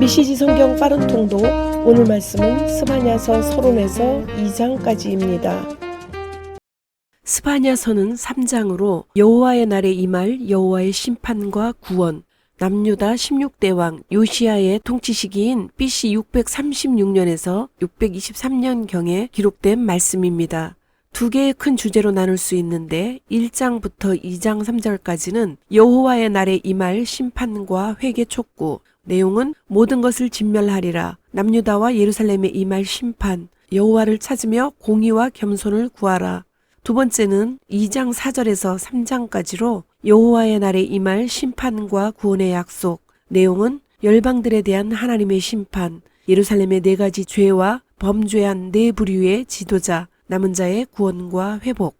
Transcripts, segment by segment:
메시지 성경 빠른 통독. 오늘 말씀은 스바냐서 서론에서 2장까지입니다. 스바냐서는 3장으로 여호와의 날에 임할 여호와의 심판과 구원, 남유다 16대 왕 요시야의 통치 시기인 BC 636년에서 623년경에 기록된 말씀입니다. 두 개의 큰 주제로 나눌 수 있는데 1장부터 2장 3절까지는 여호와의 날에 임할 심판과 회개 촉구, 내용은 모든 것을 진멸하리라, 남유다와 예루살렘에 임할 심판, 여호와를 찾으며 공의와 겸손을 구하라. 두 번째는 2장 4절에서 3장까지로 여호와의 날에 임할 심판과 구원의 약속, 내용은 열방들에 대한 하나님의 심판, 예루살렘의 4가지 죄와 범죄한 4부류의 지도자, 남은 자의 구원과 회복.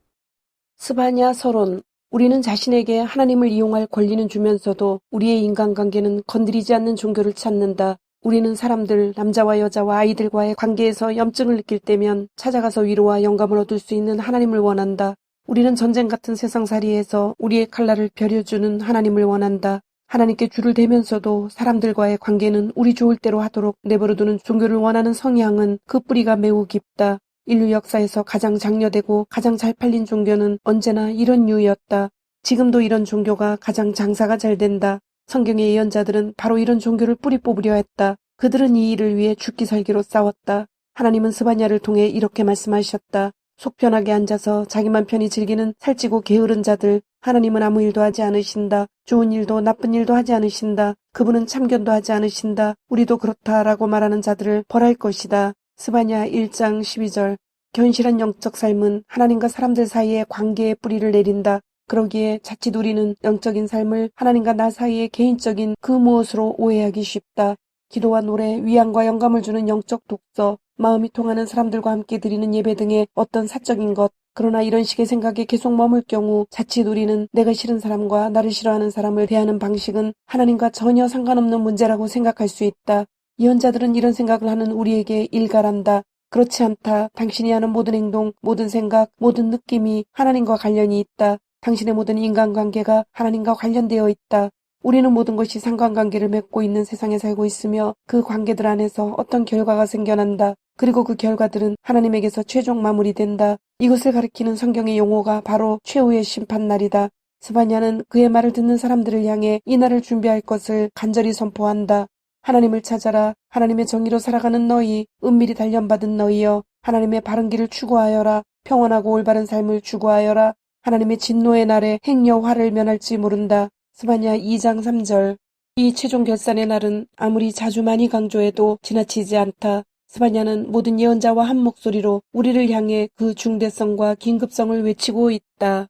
스바냐 서론. 우리는 자신에게 하나님을 이용할 권리는 주면서도 우리의 인간관계는 건드리지 않는 종교를 찾는다. 우리는 사람들, 남자와 여자와 아이들과의 관계에서 염증을 느낄 때면 찾아가서 위로와 영감을 얻을 수 있는 하나님을 원한다. 우리는 전쟁 같은 세상살이에서 우리의 칼날을 벼려주는 하나님을 원한다. 하나님께 줄을 대면서도 사람들과의 관계는 우리 좋을 대로 하도록 내버려두는 종교를 원하는 성향은 그 뿌리가 매우 깊다. 인류 역사에서 가장 장려되고 가장 잘 팔린 종교는 언제나 이런 류였다. 지금도 이런 종교가 가장 장사가 잘 된다. 성경의 예언자들은 바로 이런 종교를 뿌리 뽑으려 했다. 그들은 이 일을 위해 죽기 살기로 싸웠다. 하나님은 스바냐를 통해 이렇게 말씀하셨다. 속 편하게 앉아서 자기만 편히 즐기는 살찌고 게으른 자들, 하나님은 아무 일도 하지 않으신다. 좋은 일도 나쁜 일도 하지 않으신다. 그분은 참견도 하지 않으신다. 우리도 그렇다라고 말하는 자들을 벌할 것이다. 스바냐 1장 12절. 견실한 영적 삶은 하나님과 사람들 사이의 관계에 뿌리를 내린다. 그러기에 자칫 우리는 영적인 삶을 하나님과 나 사이의 개인적인 그 무엇으로 오해하기 쉽다. 기도와 노래, 위안과 영감을 주는 영적 독서, 마음이 통하는 사람들과 함께 드리는 예배 등의 어떤 사적인 것, 그러나 이런 식의 생각에 계속 머물 경우 자칫 우리는 내가 싫은 사람과 나를 싫어하는 사람을 대하는 방식은 하나님과 전혀 상관없는 문제라고 생각할 수 있다. 예언자들은 이런 생각을 하는 우리에게 일갈한다. 그렇지 않다. 당신이 하는 모든 행동, 모든 생각, 모든 느낌이 하나님과 관련이 있다. 당신의 모든 인간관계가 하나님과 관련되어 있다. 우리는 모든 것이 상관관계를 맺고 있는 세상에 살고 있으며 그 관계들 안에서 어떤 결과가 생겨난다. 그리고 그 결과들은 하나님에게서 최종 마무리된다. 이것을 가리키는 성경의 용어가 바로 최후의 심판날이다. 스바냐는 그의 말을 듣는 사람들을 향해 이 날을 준비할 것을 간절히 선포한다. 하나님을 찾아라. 하나님의 정의로 살아가는 너희, 은밀히 단련받은 너희여. 하나님의 바른 길을 추구하여라. 평안하고 올바른 삶을 추구하여라. 하나님의 진노의 날에 행여 화를 면할지 모른다. 스바냐 2장 3절. 이 최종 결산의 날은 아무리 자주 많이 강조해도 지나치지 않다. 스바냐는 모든 예언자와 한 목소리로 우리를 향해 그 중대성과 긴급성을 외치고 있다.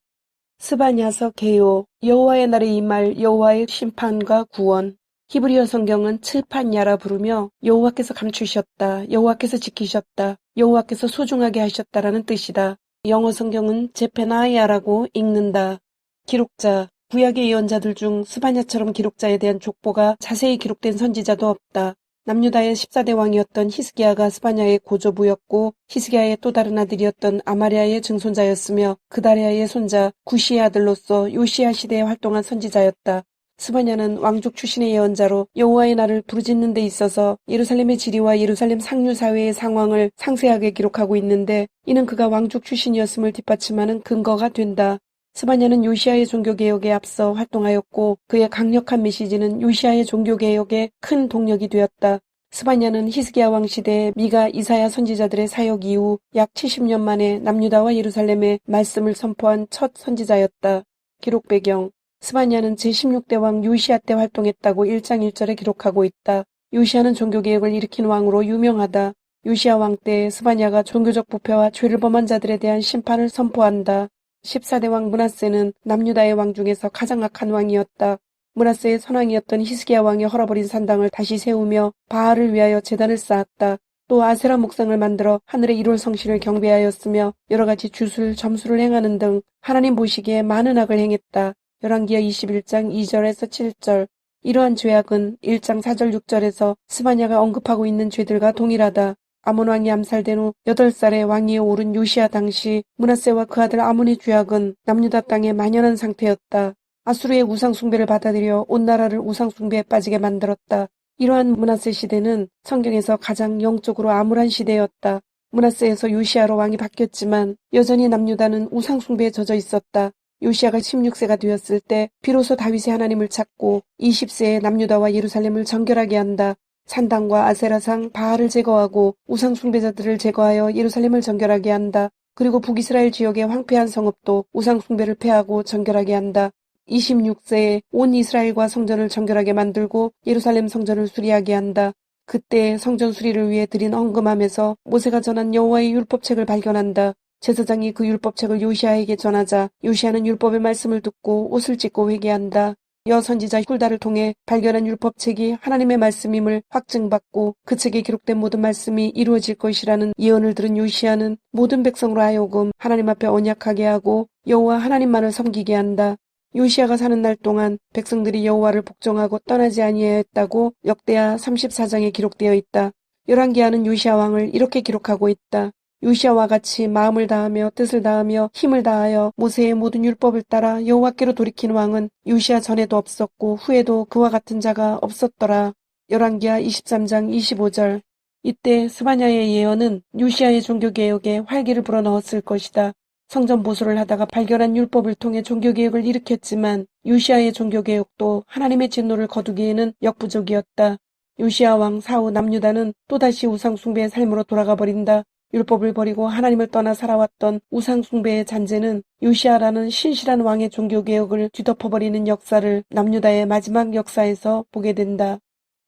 스바냐서 개요. 여호와의 날에 임할 여호와의 심판과 구원. 히브리어 성경은 츠판야라 부르며 여호와께서 감추셨다, 여호와께서 지키셨다, 여호와께서 소중하게 하셨다라는 뜻이다. 영어 성경은 제페나야라고 읽는다. 기록자. 구약의 예언자들 중 스바냐처럼 기록자에 대한 족보가 자세히 기록된 선지자도 없다. 남유다의 14대 왕이었던 히스기야가 스바냐의 고조부였고 히스기야의 또 다른 아들이었던 아마랴의 증손자였으며 그다랴의 손자 구시의 아들로서 요시야 시대에 활동한 선지자였다. 스바냐는 왕족 출신의 예언자로 여호와의 날을 부르짖는 데 있어서 예루살렘의 지리와 예루살렘 상류 사회의 상황을 상세하게 기록하고 있는데 이는 그가 왕족 출신이었음을 뒷받침하는 근거가 된다. 스바냐는 요시야의 종교개혁에 앞서 활동하였고 그의 강력한 메시지는 요시야의 종교개혁에 큰 동력이 되었다. 스바냐는 히스기야 왕 시대에 미가, 이사야 선지자들의 사역 이후 약 70년 만에 남유다와 예루살렘에 말씀을 선포한 첫 선지자였다. 기록 배경. 스바냐는 제16대 왕 요시야 때 활동했다고 1장 1절에 기록하고 있다. 요시야는 종교개혁을 일으킨 왕으로 유명하다. 요시야 왕 때 스바냐가 종교적 부패와 죄를 범한 자들에 대한 심판을 선포한다. 14대 왕 므낫세는 남유다의 왕 중에서 가장 악한 왕이었다. 므낫세의 선왕이었던 히스기야 왕이 헐어버린 산당을 다시 세우며 바알을 위하여 제단을 쌓았다. 또 아세라 목상을 만들어 하늘의 1월 성신을 경배하였으며 여러 가지 주술, 점수를 행하는 등 하나님 보시기에 많은 악을 행했다. 열왕기하 21장 2절에서 7절. 이러한 죄악은 1장 4절 6절에서 스바냐가 언급하고 있는 죄들과 동일하다. 아몬 왕이 암살된 후 8살에 왕위에 오른 요시야 당시 므낫세와 그 아들 아몬의 죄악은 남유다 땅에 만연한 상태였다. 아수르의 우상 숭배를 받아들여 온 나라를 우상 숭배에 빠지게 만들었다. 이러한 므낫세 시대는 성경에서 가장 영적으로 암울한 시대였다. 므낫세에서 요시야로 왕이 바뀌었지만 여전히 남유다는 우상 숭배에 젖어 있었다. 요시야가 16세가 되었을 때 비로소 다윗이 하나님을 찾고 20세에 남유다와 예루살렘을 정결하게 한다. 산당과 아세라상 바알을 제거하고 우상 숭배자들을 제거하여 예루살렘을 정결하게 한다. 그리고 북이스라엘 지역의 황폐한 성읍도 우상 숭배를 폐하고 정결하게 한다. 26세에 온 이스라엘과 성전을 정결하게 만들고 예루살렘 성전을 수리하게 한다. 그때 성전 수리를 위해 드린 헌금함에서 모세가 전한 여호와의 율법책을 발견한다. 제사장이 그 율법책을 요시야에게 전하자 요시야는 율법의 말씀을 듣고 옷을 찢고 회개한다. 여선지자 훌다를 통해 발견한 율법책이 하나님의 말씀임을 확증받고 그 책에 기록된 모든 말씀이 이루어질 것이라는 예언을 들은 요시야는 모든 백성으로 하여금 하나님 앞에 언약하게 하고 여호와 하나님만을 섬기게 한다. 요시야가 사는 날 동안 백성들이 여호와를 복종하고 떠나지 아니하였다고 역대하 34장에 기록되어 있다. 열왕기하는 요시야 왕을 이렇게 기록하고 있다. 요시야와 같이 마음을 다하며 뜻을 다하며 힘을 다하여 모세의 모든 율법을 따라 여호와께로 돌이킨 왕은 요시야 전에도 없었고 후에도 그와 같은 자가 없었더라. 열왕기하 23장 25절. 이때 스바냐의 예언은 요시야의 종교개혁에 활기를 불어넣었을 것이다. 성전 보수를 하다가 발견한 율법을 통해 종교개혁을 일으켰지만 요시야의 종교개혁도 하나님의 진노를 거두기에는 역부족이었다. 요시야 왕 사후 남유다는 또다시 우상숭배의 삶으로 돌아가 버린다. 율법을 버리고 하나님을 떠나 살아왔던 우상숭배의 잔재는 요시야라는 신실한 왕의 종교개혁을 뒤덮어버리는 역사를 남유다의 마지막 역사에서 보게 된다.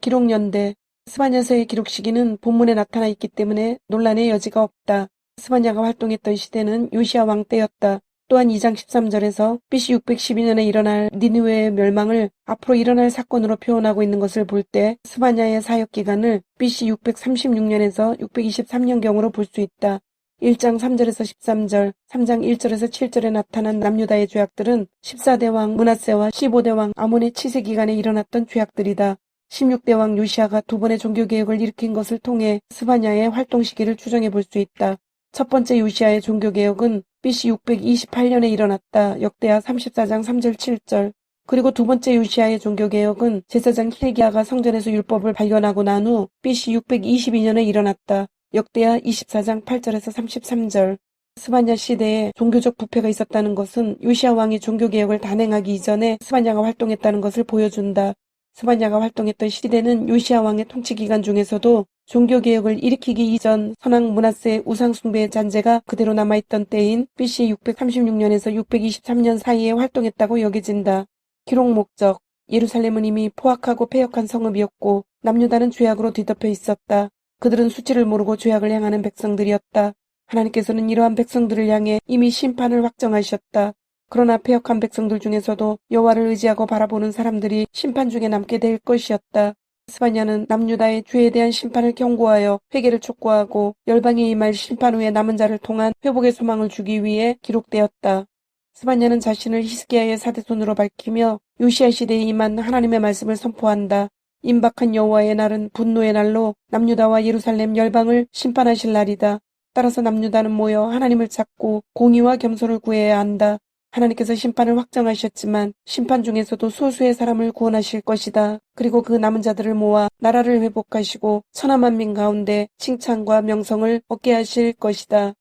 기록연대 스바냐서의 기록 시기는 본문에 나타나 있기 때문에 논란의 여지가 없다. 스바냐가 활동했던 시대는 요시야 왕 때였다. 또한 2장 13절에서 BC 612년에 일어날 니느웨의 멸망을 앞으로 일어날 사건으로 표현하고 있는 것을 볼 때 스바냐의 사역 기간을 BC 636년에서 623년경으로 볼 수 있다. 1장 3절에서 13절, 3장 1절에서 7절에 나타난 남유다의 죄악들은 14대 왕 므낫세와 15대 왕 아몬의 치세 기간에 일어났던 죄악들이다. 16대 왕 요시야가 두 번의 종교개혁을 일으킨 것을 통해 스바냐의 활동 시기를 추정해 볼 수 있다. 첫 번째 요시야의 종교개혁은 BC 628년에 일어났다. 역대하 34장 3절 7절. 그리고 두 번째 요시야의 종교개혁은 제사장 힐기야가 성전에서 율법을 발견하고 난 후 BC 622년에 일어났다. 역대하 24장 8절에서 33절. 스바냐 시대에 종교적 부패가 있었다는 것은 요시야 왕이 종교개혁을 단행하기 이전에 스바냐가 활동했다는 것을 보여준다. 스바냐가 활동했던 시대는 요시야 왕의 통치 기간 중에서도 종교개혁을 일으키기 이전 선왕 므낫세의 우상숭배의 잔재가 그대로 남아있던 때인 BC 636년에서 623년 사이에 활동했다고 여겨진다. 기록 목적 예루살렘은 이미 포악하고 패역한 성읍이었고 남유다는 죄악으로 뒤덮여 있었다. 그들은 수치를 모르고 죄악을 행하는 백성들이었다. 하나님께서는 이러한 백성들을 향해 이미 심판을 확정하셨다. 그러나 패역한 백성들 중에서도 여호와를 의지하고 바라보는 사람들이 심판 중에 남게 될 것이었다. 스바냐는 남유다의 죄에 대한 심판을 경고하여 회개를 촉구하고 열방에 임할 심판 후에 남은 자를 통한 회복의 소망을 주기 위해 기록되었다. 스바냐는 자신을 히스기야의 사대손으로 밝히며 요시야 시대에 임한 하나님의 말씀을 선포한다. 임박한 여호와의 날은 분노의 날로 남유다와 예루살렘 열방을 심판하실 날이다. 따라서 남유다는 모여 하나님을 찾고 공의와 겸손을 구해야 한다. 하나님께서 심판을 확정하셨지만 심판 중에서도 소수의 사람을 구원하실 것이다. 그리고 그 남은 자들을 모아 나라를 회복하시고 천하만민 가운데 칭찬과 명성을 얻게 하실 것이다.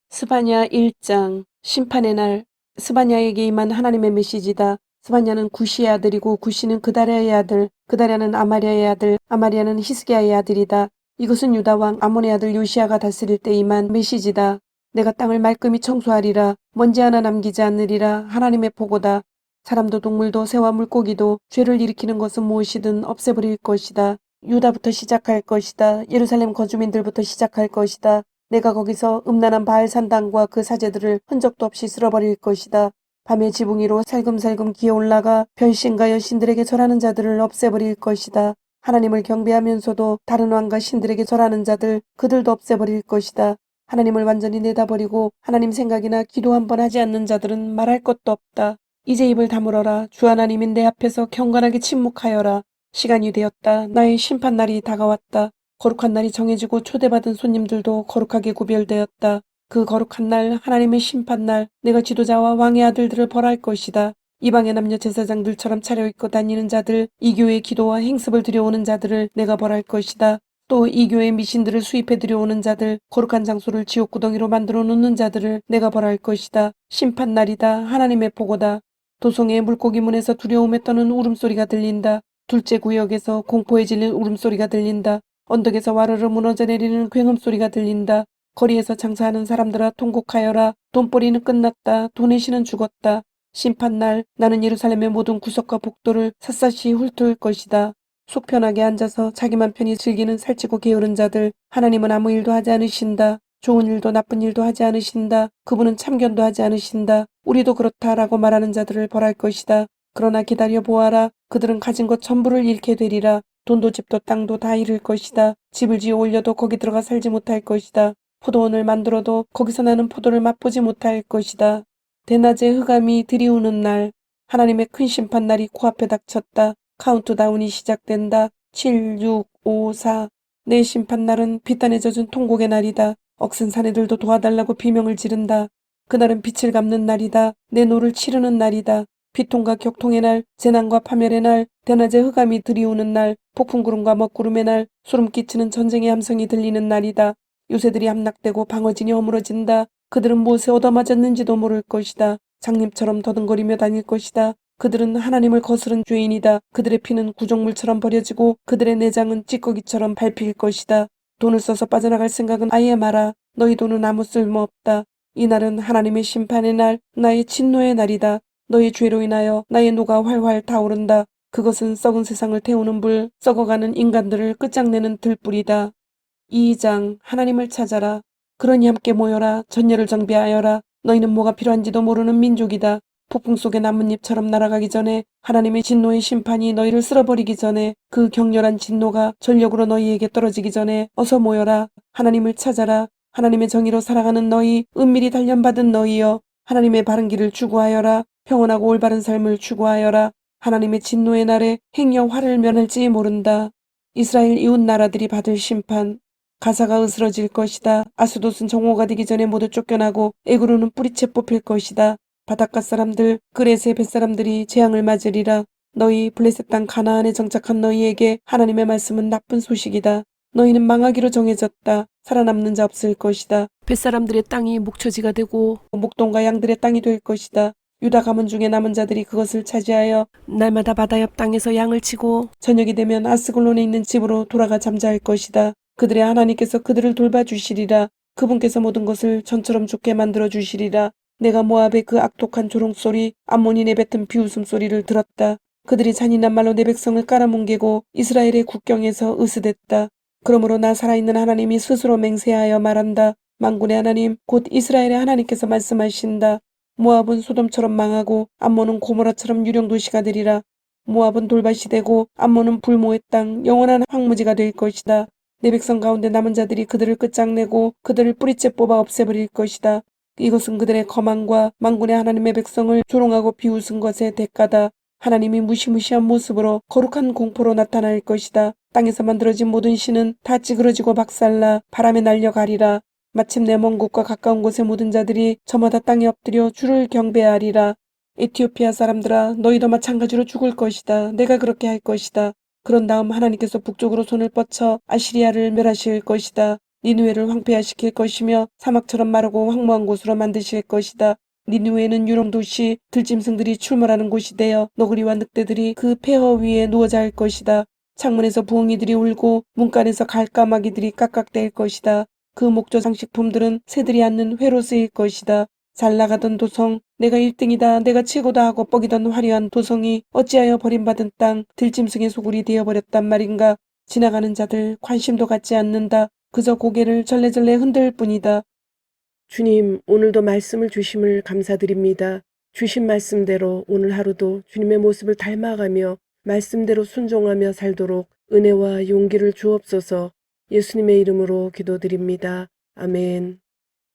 스바냐 1장 심판의 날. 스바냐에게 임한 하나님의 메시지다. 스바냐는 구시의 아들이고 구시는 그다랴의 아들, 그다랴는 아마랴의 아들, 아마랴는 히스기야의 아들이다. 이것은 유다 왕 아몬의 아들 요시야가 다스릴 때 임한 메시지다. 내가 땅을 말끔히 청소하리라. 먼지 하나 남기지 않으리라. 하나님의 보고다. 사람도 동물도 새와 물고기도 죄를 일으키는 것은 무엇이든 없애버릴 것이다. 유다부터 시작할 것이다. 예루살렘 거주민들부터 시작할 것이다. 내가 거기서 음란한 바알 산당과 그 사제들을 흔적도 없이 쓸어버릴 것이다. 밤의 지붕 위로 살금살금 기어올라가 별신과 여신들에게 절하는 자들을 없애버릴 것이다. 하나님을 경배하면서도 다른 왕과 신들에게 절하는 자들 그들도 없애버릴 것이다. 하나님을 완전히 내다버리고 하나님 생각이나 기도 한 번 하지 않는 자들은 말할 것도 없다. 이제 입을 다물어라. 주 하나님인 내 앞에서 경건하게 침묵하여라. 시간이 되었다. 나의 심판날이 다가왔다. 거룩한 날이 정해지고 초대받은 손님들도 거룩하게 구별되었다. 그 거룩한 날, 하나님의 심판날, 내가 지도자와 왕의 아들들을 벌할 것이다. 이방의 남녀 제사장들처럼 차려입고 다니는 자들, 이 교회의 기도와 행습을 들여오는 자들을 내가 벌할 것이다. 또 이 교회의 미신들을 수입해 들여오는 자들, 거룩한 장소를 지옥구덩이로 만들어 놓는 자들을 내가 벌할 것이다. 심판날이다. 하나님의 보고다. 도성의 물고기 문에서 두려움에 떠는 울음소리가 들린다. 둘째 구역에서 공포에 질린 울음소리가 들린다. 언덕에서 와르르 무너져 내리는 굉음소리가 들린다. 거리에서 장사하는 사람들아 통곡하여라. 돈벌이는 끝났다. 돈의 신은 죽었다. 심판날 나는 예루살렘의 모든 구석과 복도를 샅샅이 훑을 것이다. 속 편하게 앉아서 자기만 편히 즐기는 살찌고 게으른 자들, 하나님은 아무 일도 하지 않으신다. 좋은 일도 나쁜 일도 하지 않으신다. 그분은 참견도 하지 않으신다. 우리도 그렇다라고 말하는 자들을 벌할 것이다. 그러나 기다려 보아라. 그들은 가진 것 전부를 잃게 되리라. 돈도 집도 땅도 다 잃을 것이다. 집을 지어 올려도 거기 들어가 살지 못할 것이다. 포도원을 만들어도 거기서 나는 포도를 맛보지 못할 것이다. 대낮에 흑암이 들이우는 날, 하나님의 큰 심판날이 코앞에 닥쳤다. 카운트다운이 시작된다. 7, 6, 5, 4. 내 심판날은 비탄에 젖은 통곡의 날이다. 억센 사내들도 도와달라고 비명을 지른다. 그날은 빛을 갚는 날이다. 내 노를 치르는 날이다. 비통과 격통의 날, 재난과 파멸의 날, 대낮에 흑암이 들이우는 날, 폭풍구름과 먹구름의 날, 소름 끼치는 전쟁의 함성이 들리는 날이다. 요새들이 함락되고 방어진이 허물어진다. 그들은 무엇에 얻어맞았는지도 모를 것이다. 장님처럼 더듬거리며 다닐 것이다. 그들은 하나님을 거스른 죄인이다. 그들의 피는 구정물처럼 버려지고 그들의 내장은 찌꺼기처럼 밟힐 것이다. 돈을 써서 빠져나갈 생각은 아예 마라. 너희 돈은 아무 쓸모없다. 이 날은 하나님의 심판의 날, 나의 진노의 날이다. 너희 죄로 인하여 나의 노가 활활 타오른다. 그것은 썩은 세상을 태우는 불, 썩어가는 인간들을 끝장내는 들불이다. 2장 하나님을 찾아라. 그러니 함께 모여라. 전열을 정비하여라. 너희는 뭐가 필요한지도 모르는 민족이다. 폭풍 속의 나뭇잎처럼 날아가기 전에, 하나님의 진노의 심판이 너희를 쓸어버리기 전에, 그 격렬한 진노가 전력으로 너희에게 떨어지기 전에 어서 모여라. 하나님을 찾아라. 하나님의 정의로 살아가는 너희, 은밀히 단련받은 너희여. 하나님의 바른 길을 추구하여라. 평온하고 올바른 삶을 추구하여라. 하나님의 진노의 날에 행여 화를 면할지 모른다. 이스라엘 이웃 나라들이 받을 심판. 가사가 으스러질 것이다. 아스돗은 정오가 되기 전에 모두 쫓겨나고 에그로는 뿌리채 뽑힐 것이다. 바닷가 사람들, 그레스의 뱃사람들이 재앙을 맞으리라. 너희 블레셋 땅 가나안에 정착한 너희에게 하나님의 말씀은 나쁜 소식이다. 너희는 망하기로 정해졌다. 살아남는 자 없을 것이다. 뱃사람들의 땅이 목초지가 되고 목동과 양들의 땅이 될 것이다. 유다 가문 중에 남은 자들이 그것을 차지하여 날마다 바다 옆 땅에서 양을 치고 저녁이 되면 아스글론에 있는 집으로 돌아가 잠자할 것이다. 그들의 하나님께서 그들을 돌봐주시리라. 그분께서 모든 것을 전처럼 좋게 만들어 주시리라. 내가 모압의 그 악독한 조롱소리, 암몬이 내뱉은 비웃음소리를 들었다. 그들이 잔인한 말로 내 백성을 깔아뭉개고 이스라엘의 국경에서 으스댔다. 그러므로 나 살아있는 하나님이 스스로 맹세하여 말한다. 만군의 하나님, 곧 이스라엘의 하나님께서 말씀하신다. 모압은 소돔처럼 망하고 암몬은 고모라처럼 유령도시가 되리라. 모압은 돌밭이 되고 암몬은 불모의 땅, 영원한 황무지가 될 것이다. 내 백성 가운데 남은 자들이 그들을 끝장내고 그들을 뿌리째 뽑아 없애버릴 것이다. 이것은 그들의 거만과 만군의 하나님의 백성을 조롱하고 비웃은 것의 대가다. 하나님이 무시무시한 모습으로 거룩한 공포로 나타날 것이다. 땅에서 만들어진 모든 신은 다 찌그러지고 박살나 바람에 날려가리라. 마침내 먼 곳과 가까운 곳의 모든 자들이 저마다 땅에 엎드려 주를 경배하리라. 에티오피아 사람들아, 너희도 마찬가지로 죽을 것이다. 내가 그렇게 할 것이다. 그런 다음 하나님께서 북쪽으로 손을 뻗쳐 아시리아를 멸하실 것이다. 니느웨를 황폐화시킬 것이며 사막처럼 마르고 황무한 곳으로 만드실 것이다. 니느웨는 유령도시, 들짐승들이 출몰하는 곳이 되어 너구리와 늑대들이 그 폐허 위에 누워 잘 것이다. 창문에서 부엉이들이 울고 문간에서 갈까마귀들이 깍깍댈 것이다. 그 목조 장식품들은 새들이 앉는 회로 쓰일 것이다. 잘 나가던 도성, 내가 1등이다, 내가 최고다 하고 뻐기던 화려한 도성이 어찌하여 버림받은 땅, 들짐승의 소굴이 되어버렸단 말인가. 지나가는 자들 관심도 갖지 않는다. 그저 고개를 절레절레 흔들 뿐이다. 주님, 오늘도 말씀을 주심을 감사드립니다. 주신 말씀대로 오늘 하루도 주님의 모습을 닮아가며 말씀대로 순종하며 살도록 은혜와 용기를 주옵소서. 예수님의 이름으로 기도드립니다. 아멘.